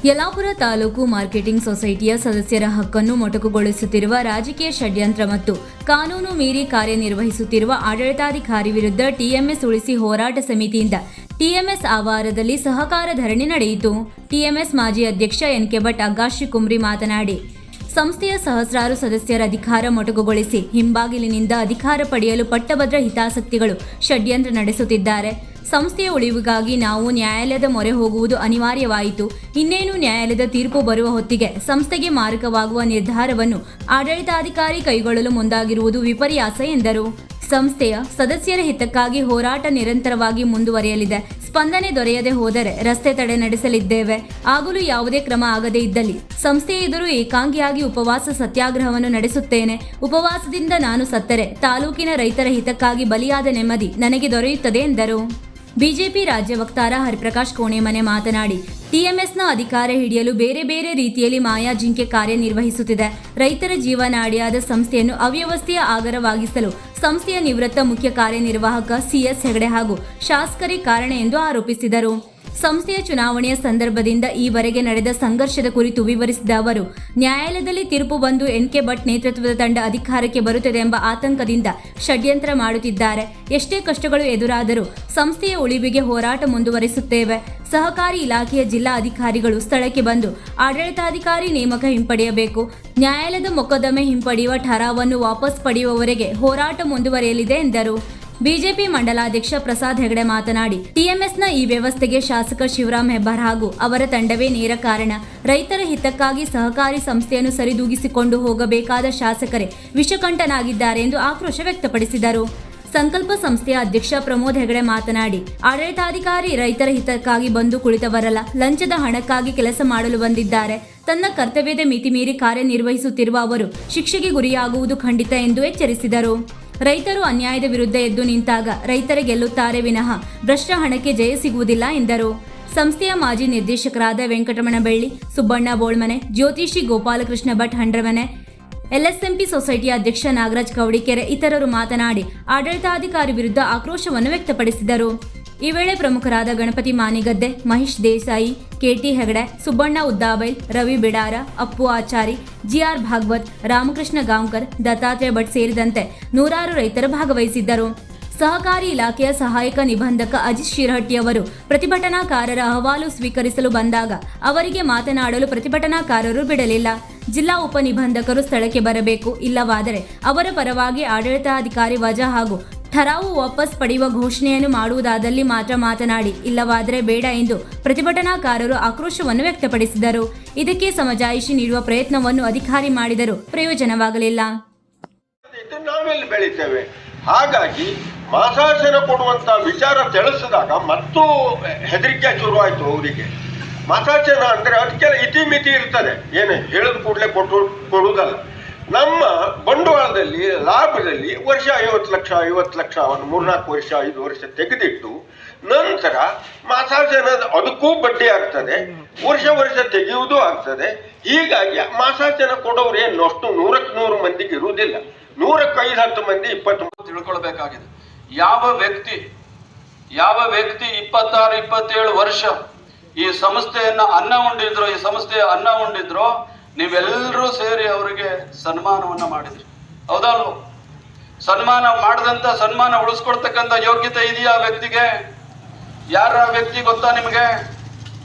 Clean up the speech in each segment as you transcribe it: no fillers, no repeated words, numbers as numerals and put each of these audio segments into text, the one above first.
Yellapur taluk marketing ಸೊಸೈಟಿಯ ಸದಸ್ಯರ ಹಕ್ಕನ್ನು ಮೊಟಕುಗೊಳಿಸುತ್ತಿರುವ ರಾಜಕೀಯ ಷಡ್ಯಂತ್ರ ಮತ್ತು ಕಾನೂನು ಮೀರಿ ಕಾರ್ಯನಿರ್ವಹಿಸುತ್ತಿರುವ ಆಡಳಿತಾಧಿಕಾರಿ ವಿರುದ್ಧ ಟಿಎಂಎಸ್ ಉಳಿಸಿ ಹೋರಾಟ ಸಮಿತಿಯಿಂದ ಟಿಎಂಎಸ್ ಆವಾರದಲ್ಲಿ ಸಹಕಾರ ಧರಣಿ ನಡೆಯಿತು. ಟಿಎಂಎಸ್ ಮಾಜಿ ಅಧ್ಯಕ್ಷ ಎನ್.ಕೆ. ಭಟ್ ಅಗಾಶಿ ಕುಮ್ರಿ ಮಾತನಾಡಿ, ಸಂಸ್ಥೆಯ ಸಹಸ್ರಾರು ಸದಸ್ಯರ ಅಧಿಕಾರ ಮೊಟಕುಗೊಳಿಸಿ ಹಿಂಬಾಗಿಲಿನಿಂದ ಅಧಿಕಾರ ಪಡೆಯಲು ಪಟ್ಟಭದ್ರ ಹಿತಾಸಕ್ತಿಗಳು ಷಡ್ಯಂತ್ರ ನಡೆಸುತ್ತಿದ್ದಾರೆ. ಸಂಸ್ಥೆಯ ಉಳಿವಿಗಾಗಿ ನಾವು ನ್ಯಾಯಾಲಯದ ಮೊರೆ ಹೋಗುವುದು ಅನಿವಾರ್ಯವಾಯಿತು. ಇನ್ನೇನು ನ್ಯಾಯಾಲಯದ ತೀರ್ಪು ಬರುವ ಹೊತ್ತಿಗೆ ಸಂಸ್ಥೆಗೆ ಮಾರಕವಾಗುವ ನಿರ್ಧಾರವನ್ನು ಆಡಳಿತಾಧಿಕಾರಿ ಕೈಗೊಳ್ಳಲು ಮುಂದಾಗಿರುವುದು ವಿಪರ್ಯಾಸ ಎಂದರು. ಸಂಸ್ಥೆಯ ಸದಸ್ಯರ ಹಿತಕ್ಕಾಗಿ ಹೋರಾಟ ನಿರಂತರವಾಗಿ ಮುಂದುವರಿಯಲಿದೆ. ಸ್ಪಂದನೆ ದೊರೆಯದೆ ಹೋದರೆ ರಸ್ತೆ ತಡೆ ನಡೆಸಲಿದ್ದೇವೆ. ಆಗಲೂ ಯಾವುದೇ ಕ್ರಮ ಆಗದೇ ಇದ್ದಲ್ಲಿ ಸಂಸ್ಥೆಯ ಎದುರು ಏಕಾಂಗಿಯಾಗಿ ಉಪವಾಸ ಸತ್ಯಾಗ್ರಹವನ್ನು ನಡೆಸುತ್ತೇನೆ. ಉಪವಾಸದಿಂದ ನಾನು ಸತ್ತರೆ ತಾಲೂಕಿನ ರೈತರ ಹಿತಕ್ಕಾಗಿ ಬಲಿಯಾದ ನೆಮ್ಮದಿ ನನಗೆ ದೊರೆಯುತ್ತದೆ ಎಂದರು. ಬಿಜೆಪಿ ರಾಜ್ಯ ವಕ್ತಾರ ಹರಿಪ್ರಕಾಶ್ ಕೋಣೆಮನೆ ಮಾತನಾಡಿ, ಟಿಎಂಎಸ್ನ ಅಧಿಕಾರ ಹಿಡಿಯಲು ಬೇರೆ ಬೇರೆ ರೀತಿಯಲ್ಲಿ ಮಾಯಾಜಿಂಕೆ ಕಾರ್ಯನಿರ್ವಹಿಸುತ್ತಿದೆ. ರೈತರ ಜೀವನಾಡಿಯಾದ ಸಂಸ್ಥೆಯನ್ನು ಅವ್ಯವಸ್ಥೆಯ ಆಗರವಾಗಿಸಲು ಸಂಸ್ಥೆಯ ನಿವೃತ್ತ ಮುಖ್ಯ ಕಾರ್ಯನಿರ್ವಾಹಕ ಸಿಎಸ್ ಹೆಗಡೆ ಹಾಗೂ ಶಾಸಕರೇ ಕಾರಣ ಎಂದು ಆರೋಪಿಸಿದರು. ಸಂಸ್ಥೆಯ ಚುನಾವಣೆಯ ಸಂದರ್ಭದಿಂದ ಈವರೆಗೆ ನಡೆದ ಸಂಘರ್ಷದ ಕುರಿತು ವಿವರಿಸಿದ ಅವರು, ನ್ಯಾಯಾಲಯದಲ್ಲಿ ತೀರ್ಪು ಬಂದು ಎನ್.ಕೆ. ಭಟ್ ನೇತೃತ್ವದ ತಂಡ ಅಧಿಕಾರಕ್ಕೆ ಬರುತ್ತದೆ ಎಂಬ ಆತಂಕದಿಂದ ಷಡ್ಯಂತ್ರ ಮಾಡುತ್ತಿದ್ದಾರೆ. ಎಷ್ಟೇ ಕಷ್ಟಗಳು ಎದುರಾದರೂ ಸಂಸ್ಥೆಯ ಉಳಿವಿಗೆ ಹೋರಾಟ ಮುಂದುವರಿಸುತ್ತೇವೆ. ಸಹಕಾರಿ ಇಲಾಖೆಯ ಜಿಲ್ಲಾ ಅಧಿಕಾರಿಗಳು ಸ್ಥಳಕ್ಕೆ ಬಂದು ಆಡಳಿತಾಧಿಕಾರಿ ನೇಮಕ ಹಿಂಪಡೆಯಬೇಕು. ನ್ಯಾಯಾಲಯದ ಮೊಕದ್ದಮೆ ಹಿಂಪಡೆಯುವ ಠರಾವನ್ನು ವಾಪಸ್ ಪಡೆಯುವವರೆಗೆ ಹೋರಾಟ ಮುಂದುವರಿಯಲಿದೆ ಎಂದರು. ಬಿಜೆಪಿ ಮಂಡಲಾಧ್ಯಕ್ಷ ಪ್ರಸಾದ್ ಹೆಗಡೆ ಮಾತನಾಡಿ, ಟಿಎಂಎಸ್ನ ಈ ವ್ಯವಸ್ಥೆಗೆ ಶಾಸಕ ಶಿವರಾಮ್ ಹೆಬ್ಬಾರ್ ಹಾಗೂ ಅವರ ತಂಡವೇ ನೇರ ಕಾರಣ. ರೈತರ ಹಿತಕ್ಕಾಗಿ ಸಹಕಾರಿ ಸಂಸ್ಥೆಯನ್ನು ಸರಿದೂಗಿಸಿಕೊಂಡು ಹೋಗಬೇಕಾದ ಶಾಸಕರೇ ವಿಷಕಂಠನಾಗಿದ್ದಾರೆ ಎಂದು ಆಕ್ರೋಶ ವ್ಯಕ್ತಪಡಿಸಿದರು. ಸಂಕಲ್ಪ ಸಂಸ್ಥೆಯ ಅಧ್ಯಕ್ಷ ಪ್ರಮೋದ್ ಹೆಗಡೆ ಮಾತನಾಡಿ, ಆಡಳಿತಾಧಿಕಾರಿ ರೈತರ ಹಿತಕ್ಕಾಗಿ ಬಂದು ಕುಳಿತವರಲ್ಲ, ಲಂಚದ ಹಣಕ್ಕಾಗಿ ಕೆಲಸ ಮಾಡಲು ಬಂದಿದ್ದಾರೆ. ತನ್ನ ಕರ್ತವ್ಯದ ಮಿತಿ ಮೀರಿ ಕಾರ್ಯನಿರ್ವಹಿಸುತ್ತಿರುವ ಅವರು ಶಿಕ್ಷೆಗೆ ಗುರಿಯಾಗುವುದು ಖಂಡಿತ ಎಂದು ಎಚ್ಚರಿಸಿದರು. ರೈತರು ಅನ್ಯಾಯದ ವಿರುದ್ಧ ಎದ್ದು ನಿಂತಾಗ ರೈತರೇ ಗೆಲ್ಲುತ್ತಾರೆ ವಿನಃ ಭ್ರಷ್ಟ ಹಣಕ್ಕೆ ಜಯ ಸಿಗುವುದಿಲ್ಲ ಎಂದರು. ಸಂಸ್ಥೆಯ ಮಾಜಿ ನಿರ್ದೇಶಕರಾದ ವೆಂಕಟರಮಣ ಬೆಳ್ಳಿ, ಸುಬ್ಬಣ್ಣ ಬೋಳ್ಮನೆ, ಜ್ಯೋತಿಷಿ ಗೋಪಾಲಕೃಷ್ಣ ಭಟ್ ಹಂಡ್ರಮನೆ, ಎಲ್ಎಸ್ಎಂಪಿ ಸೊಸೈಟಿಯ ಅಧ್ಯಕ್ಷ ನಾಗರಾಜ್ ಕವಡಿಕೆರೆ ಇತರರು ಮಾತನಾಡಿ ಆಡಳಿತಾಧಿಕಾರಿ ವಿರುದ್ಧ ಆಕ್ರೋಶವನ್ನು ವ್ಯಕ್ತಪಡಿಸಿದರು. ಈ ವೇಳೆ ಪ್ರಮುಖರಾದ ಗಣಪತಿ ಮಾನಿಗದ್ದೆ, ಮಹೇಶ್ ದೇಸಾಯಿ, ಕೆಟಿ ಹೆಗಡೆ, ಸುಬ್ಬಣ್ಣ ಉದ್ದಾಬೈಲ್, ರವಿ ಬಿಡಾರ, ಅಪ್ಪು ಆಚಾರಿ, ಜಿಆರ್ ಭಾಗವತ್, ರಾಮಕೃಷ್ಣ ಗಾಂವ್ಕರ್, ದತ್ತಾತ್ರೇಯ ಭಟ್ ಸೇರಿದಂತೆ ನೂರಾರು ರೈತರು ಭಾಗವಹಿಸಿದ್ದರು. ಸಹಕಾರಿ ಇಲಾಖೆಯ ಸಹಾಯಕ ನಿಬಂಧಕ ಅಜಿತ್ ಶಿರಹಟ್ಟಿ ಅವರು ಪ್ರತಿಭಟನಾಕಾರರ ಅಹವಾಲು ಸ್ವೀಕರಿಸಲು ಬಂದಾಗ ಅವರಿಗೆ ಮಾತನಾಡಲು ಪ್ರತಿಭಟನಾಕಾರರು ಬಿಡಲಿಲ್ಲ. ಜಿಲ್ಲಾ ಉಪನಿಬಂಧಕರು ಸ್ಥಳಕ್ಕೆ ಬರಬೇಕು, ಇಲ್ಲವಾದರೆ ಅವರ ಪರವಾಗಿ ಆಡಳಿತಾಧಿಕಾರಿ ವಜಾ ಹಾಗೂ ಠರಾವು ವಾಪಸ್ ಪಡೆಯುವ ಘೋಷಣೆಯನ್ನು ಮಾಡುವುದಾದಲ್ಲಿ ಮಾತ್ರ ಮಾತನಾಡಿ, ಇಲ್ಲವಾದರೆ ಬೇಡ ಎಂದು ಪ್ರತಿಭಟನಾಕಾರರು ಆಕ್ರೋಶವನ್ನು ವ್ಯಕ್ತಪಡಿಸಿದರು. ಇದಕ್ಕೆ ಸಮಜಾಯಿಷಿ ನೀಡುವ ಪ್ರಯತ್ನವನ್ನು ಅಧಿಕಾರಿ ಮಾಡಿದರೂ ಪ್ರಯೋಜನವಾಗಲಿಲ್ಲ. ಹಾಗಾಗಿ ಮಾಸಾಸನ ಕೊಡುವಂತ ವಿಚಾರ ತಿಳಿಸಿದಾಗ ಮತ್ತು ಹೆದರಿಕೆ ಶುರುವಾಯಿತು ಅವರಿಗೆ. ಮಾಸಾಸನ ಅಂದ್ರೆ ಅದಕ್ಕೆಲ್ಲ ಇತಿಮಿತಿ ಇರ್ತದೆ, ಏನು ಹೇಳಿದ ಕೂಡಲೇ ಕೊಡುವುದಲ್ಲ. ನಮ್ಮ ಬಂಡವಾಳದಲ್ಲಿ ಲಾಭದಲ್ಲಿ ವರ್ಷ 50 ಲಕ್ಷ ಒಂದು 3-4 ವರ್ಷ 5 ವರ್ಷ ತೆಗೆದಿಟ್ಟು ನಂತರ ಮಾಸಾಸನ ಅದಕ್ಕೂ ಬಡ್ಡಿ ಆಗ್ತದೆ, ವರ್ಷ ತೆಗೆಯುವುದೂ ಆಗ್ತದೆ. ಹೀಗಾಗಿ ಮಾಸಾಸನ ಕೊಡೋರು ಏನು ಅಷ್ಟು 100 ಮಂದಿಗೆ ಇರುವುದಿಲ್ಲ, 105-10 ಮಂದಿ 20 ತಿಳ್ಕೊಳ್ಬೇಕಾಗಿದೆ. ಯಾವ ವ್ಯಕ್ತಿ 26-27 ವರ್ಷ ಈ ಸಂಸ್ಥೆಯನ್ನ ಈ ಸಂಸ್ಥೆಯ ಅನ್ನ ಉಂಡಿದ್ರು, ನೀವೆಲ್ಲರೂ ಸೇರಿ ಅವರಿಗೆ ಸನ್ಮಾನವನ್ನ ಮಾಡಿದ್ರಿ, ಹೌದಲ್ವ? ಸನ್ಮಾನ ಸನ್ಮಾನ ಉಳಿಸ್ಕೊಡ್ತಕ್ಕಂಥ ಯೋಗ್ಯತೆ ಇದೆಯಾ ಆ ವ್ಯಕ್ತಿಗೆ? ಯಾರ ವ್ಯಕ್ತಿ ಗೊತ್ತಾ ನಿಮಗೆ?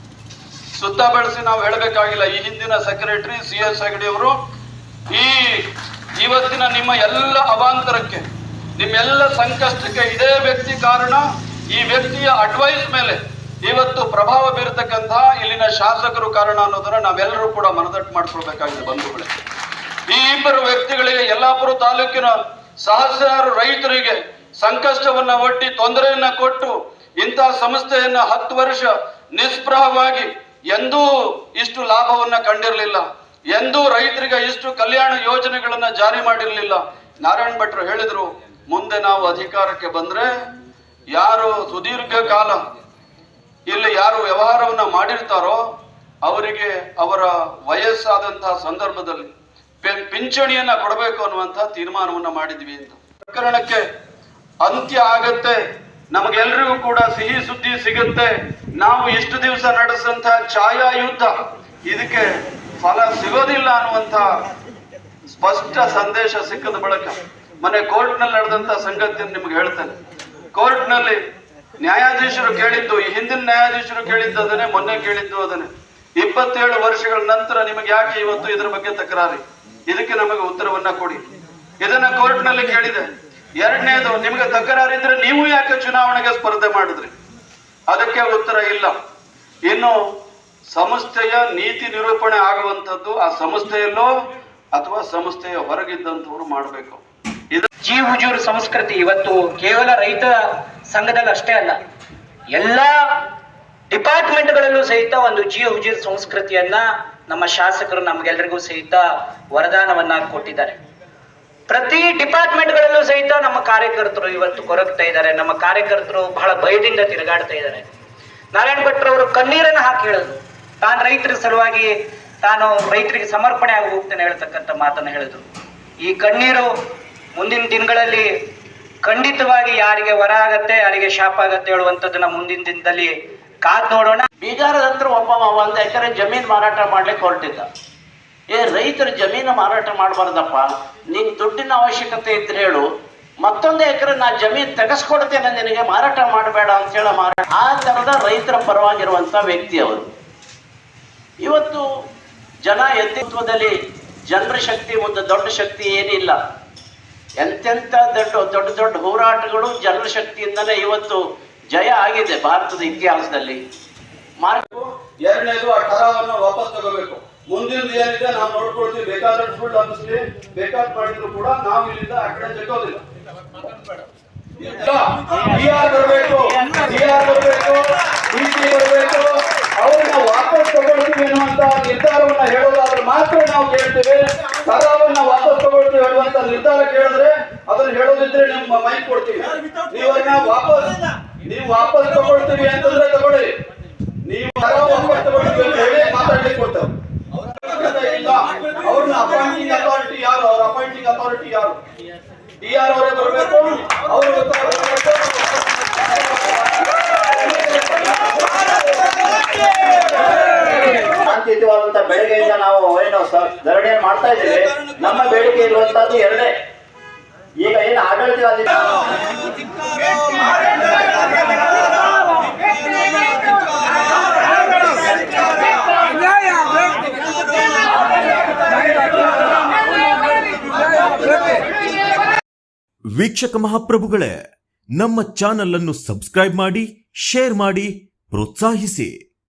ಸುತ್ತ ಬೆಳೆಸಿ ನಾವು ಹೇಳಬೇಕಾಗಿಲ್ಲ. ಈ ಹಿಂದಿನ ಸೆಕ್ರೆಟರಿ ಸಿಎಸ್ ಹೆಗಡೆ ಅವರು ಇವತ್ತಿನ ನಿಮ್ಮ ಎಲ್ಲ ಅವಾಂತರಕ್ಕೆ, ನಿಮ್ಮೆಲ್ಲ ಸಂಕಷ್ಟಕ್ಕೆ ಇದೇ ವ್ಯಕ್ತಿ ಕಾರಣ. ಈ ವ್ಯಕ್ತಿಯ ಅಡ್ವೈಸ್ ಮೇಲೆ ಇವತ್ತು ಪ್ರಭಾವ ಬೀರತಕ್ಕಂತಹ ಇಲ್ಲಿನ ಶಾಸಕರು ಕಾರಣ ಅನ್ನೋದನ್ನ ನಾವೆಲ್ಲರೂ ಕೂಡ ಮನದಟ್ಟು ಮಾಡ್ಕೊಳ್ಬೇಕಾಗಿದೆ ಬಂಧುಗಳೇ. ಈ ಇಬ್ಬರು ವ್ಯಕ್ತಿಗಳಿಗೆ ಯಲ್ಲಾಪುರ ತಾಲೂಕಿನ ಸಹಸ್ರಾರು ರೈತರಿಗೆ ಸಂಕಷ್ಟವನ್ನ ಒಡ್ಡಿ ತೊಂದರೆಯನ್ನ ಕೊಟ್ಟು ಇಂತಹ ಸಂಸ್ಥೆಯನ್ನ 10 ವರ್ಷ ನಿಸ್ಪೃಹವಾಗಿ ಎಂದೂ ಇಷ್ಟು ಲಾಭವನ್ನ ಕಂಡಿರಲಿಲ್ಲ, ಎಂದೂ ರೈತರಿಗೆ ಇಷ್ಟು ಕಲ್ಯಾಣ ಯೋಜನೆಗಳನ್ನ ಜಾರಿ ಮಾಡಿರಲಿಲ್ಲ. ನಾರಾಯಣ್ ಭಟ್ರು ಹೇಳಿದ್ರು, ಮುಂದೆ ನಾವು ಅಧಿಕಾರಕ್ಕೆ ಬಂದ್ರೆ ಯಾರು ಸುದೀರ್ಘ ಕಾಲ ಇಲ್ಲಿ ಯಾರು ವ್ಯವಹಾರವನ್ನ ಮಾಡಿರ್ತಾರೋ ಅವರಿಗೆ ಅವರ ವಯಸ್ಸಾದಂತಹ ಸಂದರ್ಭದಲ್ಲಿ ಪಿಂಚಣಿಯನ್ನ ಕೊಡಬೇಕು ಅನ್ನುವಂತಹ ತೀರ್ಮಾನವನ್ನ ಮಾಡಿದ್ವಿ ಅಂತ. ಪ್ರಕರಣಕ್ಕೆ ಅಂತ್ಯ ಆಗತ್ತೆ ನಮಗೆಲ್ರಿಗೂ ಕೂಡ ಸಿಹಿ ಸುದ್ದಿ ಸಿಗುತ್ತೆ. ನಾವು ಇಷ್ಟು ದಿವಸ ನಡೆಸಂತ ಛಾಯಾ ಯುದ್ಧ ಇದಕ್ಕೆ ಫಲ ಸಿಗೋದಿಲ್ಲ ಅನ್ನುವಂತ ಸ್ಪಷ್ಟ ಸಂದೇಶ ಸಿಕ್ಕದ ಬಳಿಕ ಮೊನ್ನೆ ಕೋರ್ಟ್ ನಲ್ಲಿ ನಡೆದಂತ ಸಂಗತಿಯನ್ನು ನಿಮ್ಗೆ ಹೇಳ್ತೇನೆ. ಕೋರ್ಟ್ ನಲ್ಲಿ ನ್ಯಾಯಾಧೀಶರು ಕೇಳಿದ್ದು, ಈ ಹಿಂದಿನ ನ್ಯಾಯಾಧೀಶರು ಕೇಳಿದ್ದು ಅದನ್ನೇ, ಮೊನ್ನೆ ಕೇಳಿದ್ದು ಅದನ್ನೇ. 27 ವರ್ಷಗಳ ನಂತರ ನಿಮಗೆ ಯಾಕೆ ಇವತ್ತು ಇದರ ಬಗ್ಗೆ ತಕರಾರಿ? ಇದಕ್ಕೆ ನಮಗೆ ಉತ್ತರವನ್ನ ಕೊಡಿ. ಇದನ್ನ ಕೋರ್ಟ್ ನಲ್ಲಿ ಕೇಳಿದೆ. ಎರಡನೇದು, ನಿಮಗೆ ತಕರಾರಿದ್ರೆ ನೀವು ಯಾಕೆ ಚುನಾವಣೆಗೆ ಸ್ಪರ್ಧೆ ಮಾಡಿದ್ರಿ? ಅದಕ್ಕೆ ಉತ್ತರ ಇಲ್ಲ. ಇನ್ನು ಸಂಸ್ಥೆಯ ನೀತಿ ನಿರೂಪಣೆ ಆಗುವಂತದ್ದು ಆ ಸಂಸ್ಥೆಯಲ್ಲೋ ಅಥವಾ ಸಂಸ್ಥೆಯ ಹೊರಗಿದ್ದಂಥವ್ರು ಮಾಡಬೇಕು. ಇದು ಜಿ ಹುಜೂರ್ ಸಂಸ್ಕೃತಿ ಇವತ್ತು ಕೇವಲ ರೈತ ಸಂಘದಲ್ಲಿ ಅಷ್ಟೇ ಅಲ್ಲ, ಎಲ್ಲಾ ಡಿಪಾರ್ಟ್ಮೆಂಟ್ಗಳಲ್ಲೂ ಸಹಿತ ಒಂದು ಜಿ ಹುಜೂರ್ ಸಂಸ್ಕೃತಿಯನ್ನ ನಮ್ಮ ಶಾಸಕರು ನಮ್ಗೆಲ್ರಿಗೂ ಸಹಿತ ವರದಾನವನ್ನ ಕೊಟ್ಟಿದ್ದಾರೆ. ಪ್ರತಿ ಡಿಪಾರ್ಟ್ಮೆಂಟ್ಗಳಲ್ಲೂ ಸಹಿತ ನಮ್ಮ ಕಾರ್ಯಕರ್ತರು ಇವತ್ತು ಕೊರಗ್ತಾ ಇದ್ದಾರೆ. ನಮ್ಮ ಕಾರ್ಯಕರ್ತರು ಬಹಳ ಭಯದಿಂದ ತಿರುಗಾಡ್ತಾ ಇದ್ದಾರೆ. ನಾರಾಯಣ ಭಟ್ರು ಅವರು ಕಣ್ಣೀರನ್ನ ಹಾಕಿ ಹೇಳಿದ್ರು, ತಾನು ರೈತರ ಸಲುವಾಗಿ ತಾನು ರೈತರಿಗೆ ಸಮರ್ಪಣೆ ಆಗಿ ಹೋಗ್ತೇನೆ ಹೇಳ್ತಕ್ಕಂಥ ಮಾತನ್ನ ಹೇಳಿದ್ರು. ಈ ಕಣ್ಣೀರು ಮುಂದಿನ ದಿನಗಳಲ್ಲಿ ಖಂಡಿತವಾಗಿ ಯಾರಿಗೆ ವರ ಆಗತ್ತೆ, ಯಾರಿಗೆ ಶಾಪ ಆಗತ್ತೆ ಹೇಳುವಂಥದ್ದನ್ನ ಮುಂದಿನ ದಿನದಲ್ಲಿ ಕಾದ್ ನೋಡೋಣ. ಬೀದರದ ಹತ್ರ ಒಬ್ಬ 1 ಎಕರೆ ಜಮೀನು ಮಾರಾಟ ಮಾಡ್ಲಿಕ್ಕೆ ಹೊರಟಿದ್ದ. ರೈತರು ಜಮೀನು ಮಾರಾಟ ಮಾಡಬಾರ್ದಪ್ಪ, ನಿನ್ ದುಡ್ಡಿನ ಅವಶ್ಯಕತೆ ಇದ್ರೆ ಹೇಳು, ಮತ್ತೊಂದು ಎಕರೆ ನಾ ಜಮೀನು ತೆಗೆಸ್ಕೊಡ್ತೇನೆ, ನಿನಗೆ ಮಾರಾಟ ಮಾಡಬೇಡ ಅಂತ ಹೇಳ ಆ ತರದ ರೈತರ ಪರವಾಗಿರುವಂತ ವ್ಯಕ್ತಿ ಅವರು. ಇವತ್ತು ಜನ ಎದ್ದಿತ್ವದಲ್ಲಿ ಜನರ ಶಕ್ತಿ ಒಂದು ದೊಡ್ಡ ಶಕ್ತಿ ಏನಿಲ್ಲ. ಎಂತೆಂಥ ದೊಡ್ಡ ಹೋರಾಟಗಳು ಜನರ ಶಕ್ತಿಯಿಂದಲೇ ಇವತ್ತು ಜಯ ಆಗಿದೆ ಭಾರತದ ಇತಿಹಾಸದಲ್ಲಿ. ಎರಡನೇದು, ಆ ಠರಾವನ್ನು ವಾಪಸ್ ತಗೋಬೇಕು. ಮುಂದಿನ ಏನಿದೆ ನಾವು ನೋಡ್ಕೊಳ್ತೀವಿ. ಬೇಕಾದಷ್ಟು ಸುಳ್ಳು ಅನ್ನಿಸ್ಲಿ, ಬೇಕಾದ್ ಮಾಡಿದ್ರು ಕೂಡ ನಾವು ಇಲ್ಲಿಂದ ಆ ಕಡೆ ಜಗೋದಿಲ್ಲ. ಬರಬೇಕು, ಬರಬೇಕು, ಅವ್ರನ್ನ ವಾಪಸ್ ತಗೊಳ್ತೀವಿ ಅನ್ನುವಂತ ನಿರ್ಧಾರವನ್ನ ಹೇಳೋದಾದ್ರೆ ಮಾತ್ರ ನಾವು ಕೇಳ್ತೇವೆ. ಠರಾವನ್ನ ವಾಪಸ್ ತಗೊಳ್ತೀವಿ ಹೇಳುವಂತ ನಿರ್ಧಾರ ಕೇಳಿದ್ರೆ ಅದನ್ನ ಹೇಳೋದಿದ್ರೆ ನಿಮ್ಮ ಮೈಕ್ ಕೊಡ್ತೀವಿ. ನೀವು ವಾಪಸ್ ತಗೊಳ್ತೀವಿ ಅಂತಂದ್ರೆ ತಗೊಳ್ಳಿ, ನೀವು ವಾಪಸ್ ತಗೊಳ್ತೀವಿ ಅಂತ ಹೇಳಿ ಮಾತಾಡ್ಲಿಕ್ಕೆ ಕೊಡ್ತೇವೆ. ಅವ್ರನ್ನ ಅಪಾಯಿಂಟಿಂಗ್ ಅಥಾರಿಟಿ ಯಾರು? ಅವ್ರ ಅಪಾಯಿಂಟಿಂಗ್ ಅಥಾರಿಟಿ ಯಾರು? ಡಿಆರ್ ಅವರೇ ಬರಬೇಕು. ಅವರು ಶಾಂತಿಯುತವಾದಂತ ಬೆಳಗ್ಗೆಯಿಂದ ನಾವು ಏನು ಧರಣಿ ಮಾಡ್ತಾ ಇದ್ದೇವೆ. ನಮ್ಮ ಬೇಡಿಕೆ ಇರುವಂತಹದ್ದು ಎರಡೇ. ಈಗ ಏನು ಆಡಳಿತ ವೀಕ್ಷಕ ಮಹಾಪ್ರಭುಗಳೇ, ನಮ್ಮ ಚಾನಲ್ ಅನ್ನು ಸಬ್ಸ್ಕ್ರೈಬ್ ಮಾಡಿ, ಶೇರ್ ಮಾಡಿ, ಪ್ರೋತ್ಸಾಹಿಸಿ.